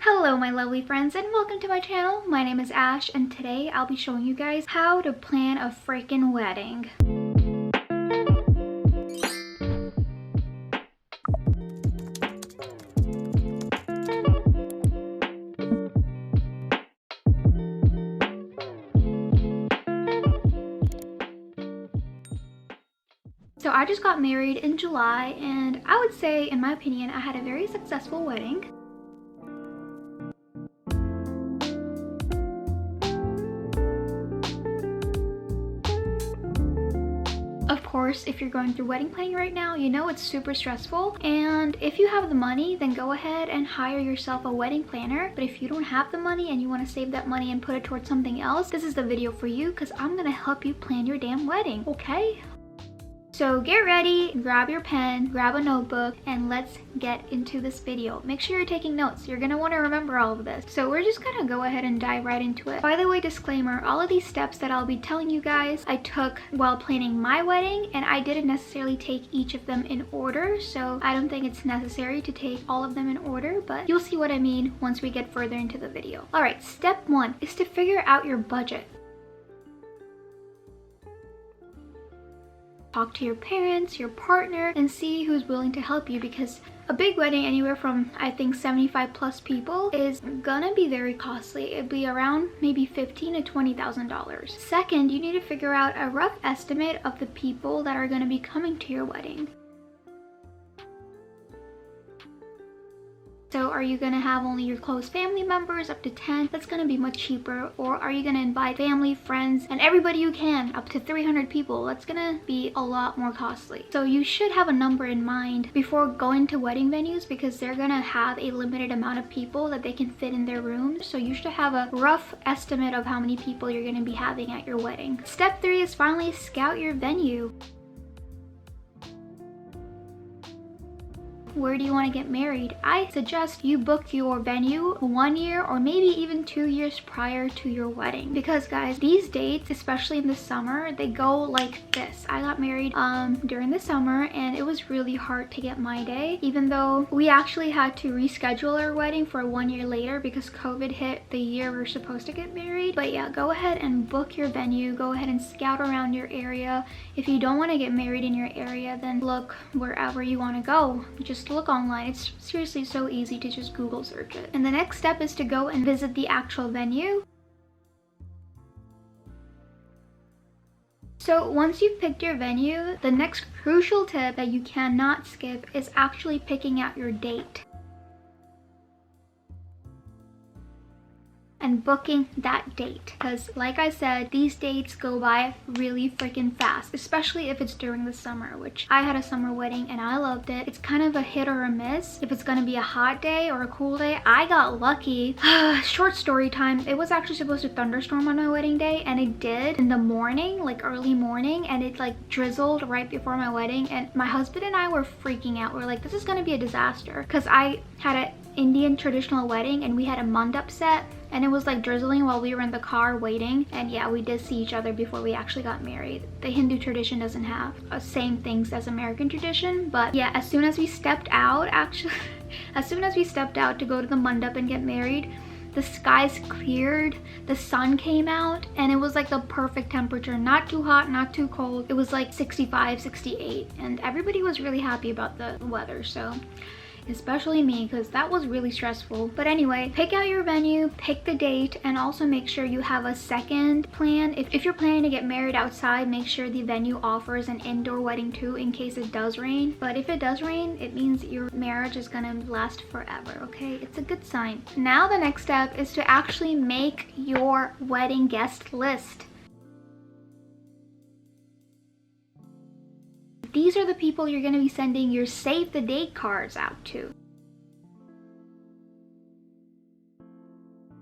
Hello my lovely friends and welcome to my channel. My name is Ash and today I'll be showing you guys how to plan a freaking wedding. So I just got married in July and I would say, in my opinion, I had a very successful wedding. Of course, if you're going through wedding planning right now, you know it's super stressful, and if you have the money, then go ahead and hire yourself a wedding planner. But if you don't have the money and you want to save that money and put it towards something else, this is the video for you because I'm gonna help you plan your damn wedding, okay? So get ready, grab your pen, grab a notebook, and let's get into this video. Make sure you're taking notes. You're gonna want to remember all of this. So we're just gonna go ahead and dive right into it. By the way, disclaimer, all of these steps that I'll be telling you guys, I took while planning my wedding, and I didn't necessarily take each of them in order. So I don't think it's necessary to take all of them in order, but you'll see what I mean once we get further into the video. All right, step one is to figure out your budget. Talk to your parents, your partner, and see who's willing to help you, because a big wedding anywhere from I think 75 plus people is gonna be very costly. It'd be around maybe $15,000 to $20,000. Second, you need to figure out a rough estimate of the people that are gonna be coming to your wedding. So are you gonna have only your close family members, up to 10? That's gonna be much cheaper. Or are you gonna invite family, friends, and everybody you can, up to 300 people? That's gonna be a lot more costly. So you should have a number in mind before going to wedding venues, because they're gonna have a limited amount of people that they can fit in their rooms. So you should have a rough estimate of how many people you're gonna be having at your wedding. Step 3 is finally scout your venue. Where do you want to get married? I suggest you book your venue 1 year or maybe even 2 years prior to your wedding, because guys, these dates, especially in the summer, they go like this. I got married during the summer and it was really hard to get my day, even though we actually had to reschedule our wedding for 1 year later because COVID hit the year we were supposed to get married. But yeah, go ahead and book your venue. Go ahead and scout around your area. If you don't want to get married in your area, then look wherever you want to go. Just look online. It's seriously so easy to just Google search it. And the next step is to go and visit the actual venue. So once you've picked your venue, the next crucial tip that you cannot skip is actually picking out your date and booking that date, because like I said, these dates go by really freaking fast, especially if it's during the summer, which I had a summer wedding and I loved it. It's kind of a hit or a miss if it's gonna be a hot day or a cool day. I got lucky. Short story time, it was actually supposed to thunderstorm on my wedding day, and it did in the morning, like early morning, and it like drizzled right before my wedding, and my husband and I were freaking out. We're like, this is gonna be a disaster, because I had an Indian traditional wedding and we had a mandap set, and it was like drizzling while we were in the car waiting. And yeah, we did see each other before we actually got married. The Hindu tradition doesn't have the same things as American tradition, but yeah, as soon as we stepped out, as soon as we stepped out to go to the mandap and get married, the skies cleared, the sun came out, and it was like the perfect temperature. Not too hot, not too cold. It was like 65, 68, and everybody was really happy about the weather. So especially me, because that was really stressful. But anyway, pick out your venue, pick the date, and also make sure you have a second plan. If you're planning to get married outside, make sure the venue offers an indoor wedding too, in case it does rain. But if it does rain, it means your marriage is gonna last forever, okay? It's a good sign. Now the next step is to actually make your wedding guest list. These are the people you're going to be sending your save the date cards out to.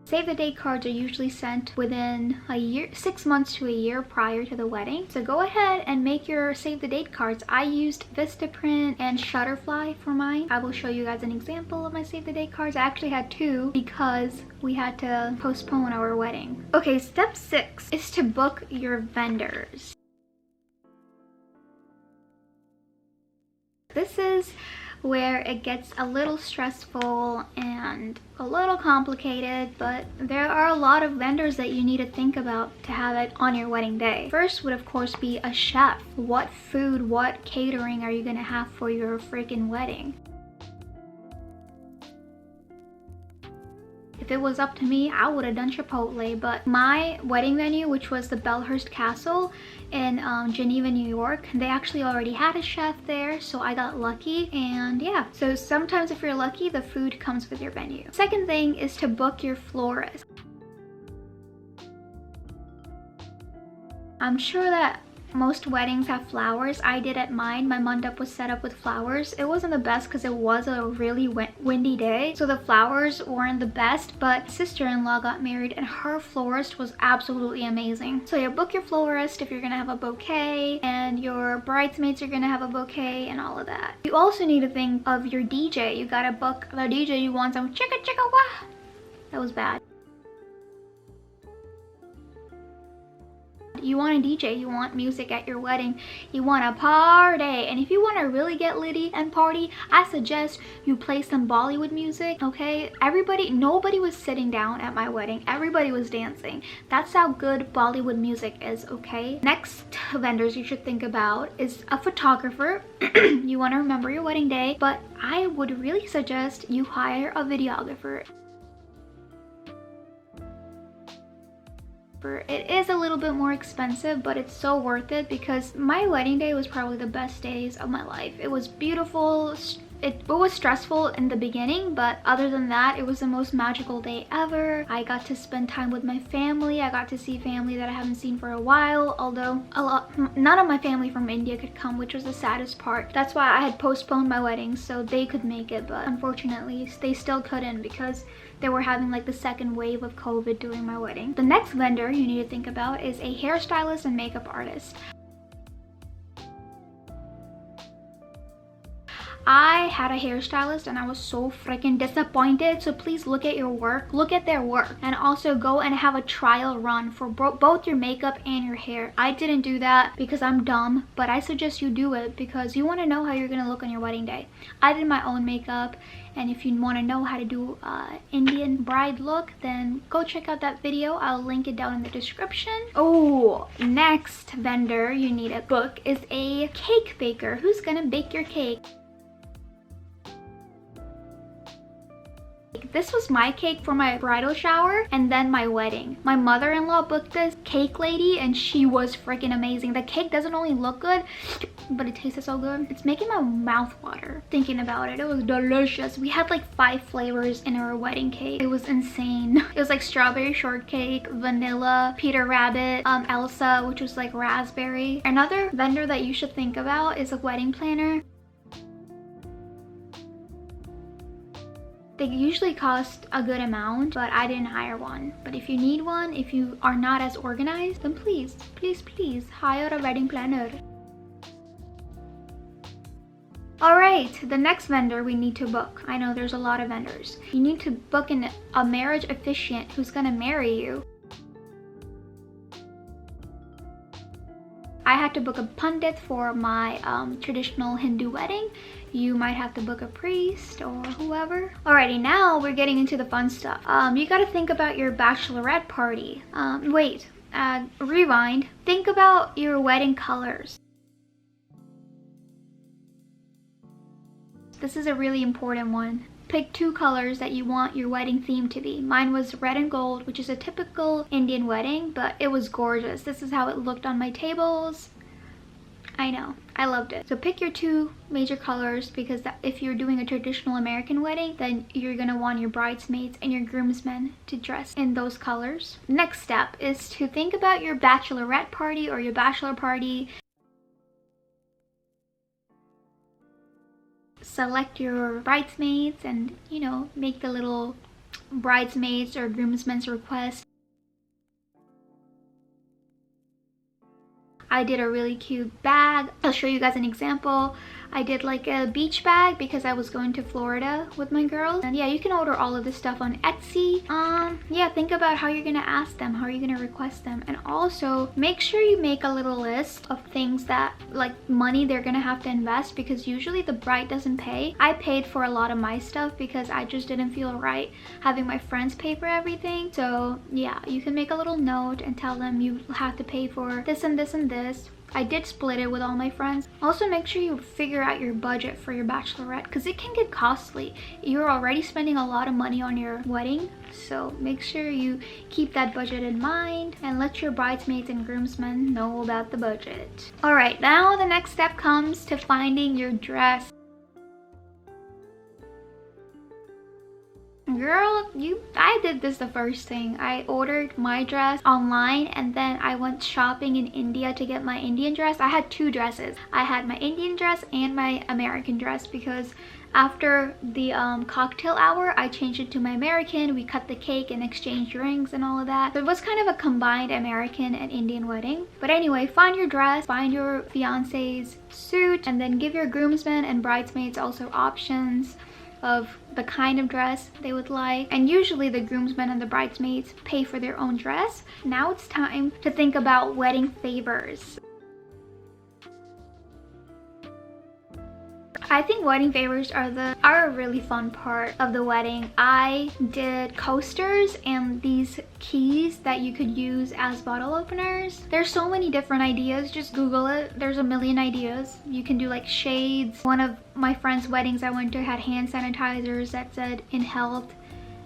Save the date cards are usually sent within a year, 6 months to a year prior to the wedding. So go ahead and make your save the date cards. I used Vistaprint and Shutterfly for mine. I will show you guys an example of my save the date cards. I actually had 2 because we had to postpone our wedding. Okay, step 6 is to book your vendors. This is where it gets a little stressful and a little complicated, but there are a lot of vendors that you need to think about to have it on your wedding day. First would of course be a chef. What food, what catering are you gonna have for your freaking wedding? If it was up to me, I would have done Chipotle, but my wedding venue, which was the Bellhurst Castle in Geneva, New York, they actually already had a chef there, so I got lucky. And yeah, so sometimes if you're lucky, the food comes with your venue. Second thing is to book your florist. I'm sure that most weddings have flowers. I did at mine. My mandap was set up with flowers. It wasn't the best because it was a really windy day, so the flowers weren't the best, but sister-in-law got married and her florist was absolutely amazing. So yeah, book your florist if you're gonna have a bouquet, and your bridesmaids are gonna have a bouquet and all of that. You also need to think of your DJ. You gotta book the DJ. You want some chicka chicka wah. That was bad. You want a DJ, you want music at your wedding, you want a party. And if you want to really get litty and party, I suggest you play some Bollywood music, okay? Nobody was sitting down at my wedding. Everybody was dancing. That's how good Bollywood music is, okay? Next vendors you should think about is a photographer. You want to remember your wedding day, but I would really suggest you hire a videographer. It is a little bit more expensive, but it's so worth it because my wedding day was probably the best days of my life. It was beautiful. It was stressful in the beginning, but other than that, it was the most magical day ever. I got to spend time with my family. I got to see family that I haven't seen for a while, although none of my family from India could come, which was the saddest part. That's why I had postponed my wedding so they could make it, but unfortunately they still couldn't because they were having like the second wave of COVID during my wedding. The next vendor you need to think about is a hairstylist and makeup artist. I had a hairstylist and I was so freaking disappointed, so please look at your work, look at their work, and also go and have a trial run for both your makeup and your hair. I didn't do that because I'm dumb, but I suggest you do it because you want to know how you're gonna look on your wedding day. I did my own makeup, and if you want to know how to do Indian bride look, then go check out that video. I'll link it down in the description. Oh, next vendor you need to book is a cake baker. Who's gonna bake your cake? This was my cake for my bridal shower and then my wedding. My mother-in-law booked this cake lady and she was freaking amazing. The cake doesn't only look good, but it tasted so good. It's making my mouth water thinking about it. It was delicious. We had like 5 flavors in our wedding cake. It was insane. It was like strawberry shortcake, vanilla, Peter Rabbit, Elsa, which was like raspberry. Another vendor that you should think about is a wedding planner. They usually cost a good amount, but I didn't hire one. But if you need one, if you are not as organized, then please hire a wedding planner. Alright, the next vendor we need to book. I know there's a lot of vendors. You need to book a marriage officiant who's gonna marry you. I had to book a pundit for my traditional Hindu wedding. You might have to book a priest or whoever. Alrighty, now we're getting into the fun stuff. You gotta think about your bachelorette party. Rewind. Think about your wedding colors. This is a really important one. Pick 2 colors that you want your wedding theme to be. Mine was red and gold, which is a typical Indian wedding, but it was gorgeous. This is how it looked on my tables. I know, I loved it. So pick your 2 major colors because if you're doing a traditional American wedding, then you're gonna want your bridesmaids and your groomsmen to dress in those colors. Next step is to think about your bachelorette party or your bachelor party. Select your bridesmaids and, you know, make the little bridesmaids or groomsmen's request. I did a really cute bag. I'll show you guys an example. I did like a beach bag because I was going to Florida with my girls. And yeah, you can order all of this stuff on Etsy. Yeah, think about how you're gonna ask them, how you're gonna request them. And also make sure you make a little list of things that, like, money they're gonna have to invest, because usually the bride doesn't pay. I paid for a lot of my stuff because I just didn't feel right having my friends pay for everything. So yeah, you can make a little note and tell them you have to pay for this and this and this. I did split it with all my friends. Also, make sure you figure out your budget for your bachelorette, because it can get costly. You're already spending a lot of money on your wedding, so make sure you keep that budget in mind and let your bridesmaids and groomsmen know about the budget. All right, now the next step comes to finding your dress. Girl, I did this the first thing. I ordered my dress online and then I went shopping in India to get my Indian dress. I had two dresses. I had my Indian dress and my American dress because after the cocktail hour, I changed it to my American. We cut the cake and exchanged rings and all of that. So it was kind of a combined American and Indian wedding. But anyway, find your dress, find your fiance's suit, and then give your groomsmen and bridesmaids also options of the kind of dress they would like. And usually the groomsmen and the bridesmaids pay for their own dress. Now it's time to think about wedding favors. I think wedding favors are a really fun part of the wedding. I did coasters and these keys that you could use as bottle openers. There's so many different ideas. Just Google it. There's a million ideas. You can do like shades. One of my friend's weddings I went to had hand sanitizers that said "in health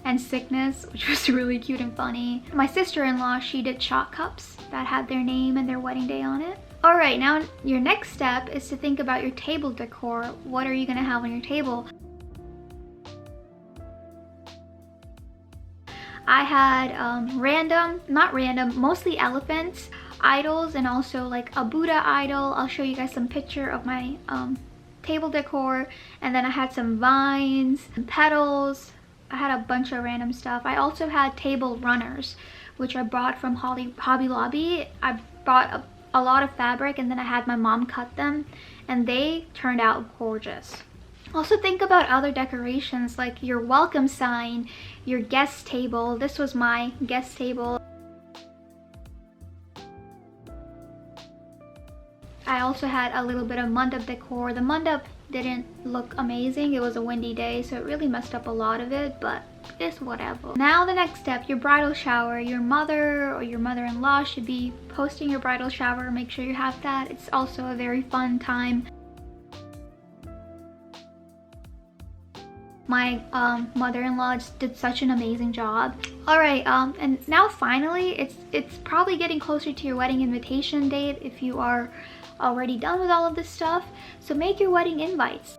and sickness," which was really cute and funny. My sister-in-law, she did shot cups that had their name and their wedding day on it. All right, now your next step is to think about your table decor. What are you gonna have on your table? I had mostly elephants, idols, and also like a Buddha idol. I'll show you guys some picture of my table decor. And then I had some vines, petals. I had a bunch of random stuff. I also had table runners, which I bought from Hobby Lobby. I bought a lot of fabric and then I had my mom cut them and they turned out gorgeous. Also think about other decorations like your welcome sign, your guest table. This was my guest table. I also had a little bit of mandap decor. The mandap didn't look amazing. It was a windy day, so it really messed up a lot of it, but it's whatever. Now the next step, your bridal shower. Your mother or your mother-in-law should be posting your bridal shower. Make sure you have that. It's also a very fun time. My mother-in-law did such an amazing job. All right, and now finally, it's probably getting closer to your wedding invitation date if you are already done with all of this stuff. So make your wedding invites.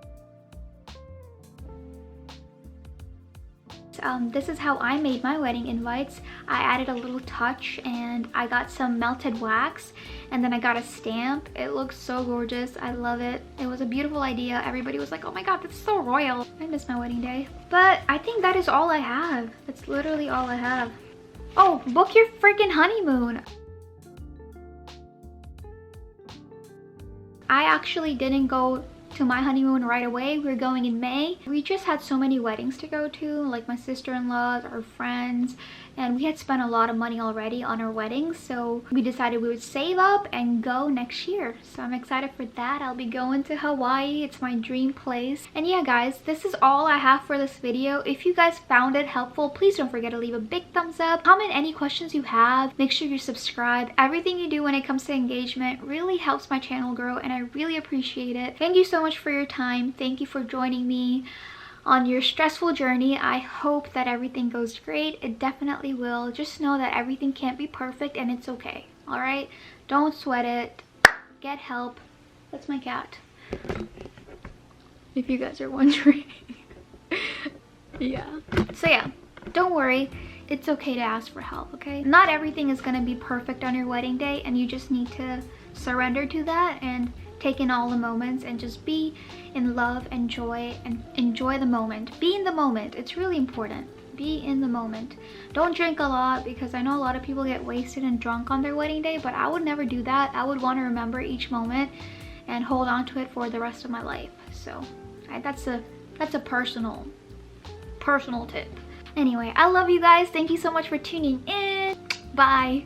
This is how I made my wedding invites. I added a little touch and I got some melted wax and then I got a stamp. It looks so gorgeous. I love it. It was a beautiful idea. Everybody was like, oh my god, that's so royal. I miss my wedding day. But I think that is all I have. That's literally all I have. Oh, book your freaking honeymoon. I actually didn't go to my honeymoon right away. We're going in May. We just had so many weddings to go to, like my sister-in-laws, our friends, and we had spent a lot of money already on our weddings, so we decided we would save up and go next year. So I'm excited for that. I'll be going to Hawaii. It's my dream place. And yeah guys, this is all I have for this video. If you guys found it helpful, please don't forget to leave a big thumbs up. Comment any questions you have. Make sure you subscribe. Everything you do when it comes to engagement really helps my channel grow and I really appreciate it. Thank you so much for your time. Thank you for joining me on your stressful journey. I hope that everything goes great. It definitely will. Just know that everything can't be perfect and it's okay. All right? Don't sweat it. Get help. That's my cat. If you guys are wondering. Yeah. So yeah, don't worry. It's okay to ask for help, okay? Not everything is gonna be perfect on your wedding day and you just need to surrender to that and take in all the moments and just be in love and joy and enjoy the moment. Be in the moment. It's really important. Be in the moment. Don't drink a lot because I know a lot of people get wasted and drunk on their wedding day, but I would never do that. I would want to remember each moment and hold on to it for the rest of my life. So that's a personal tip. Anyway, I love you guys. Thank you so much for tuning in. Bye.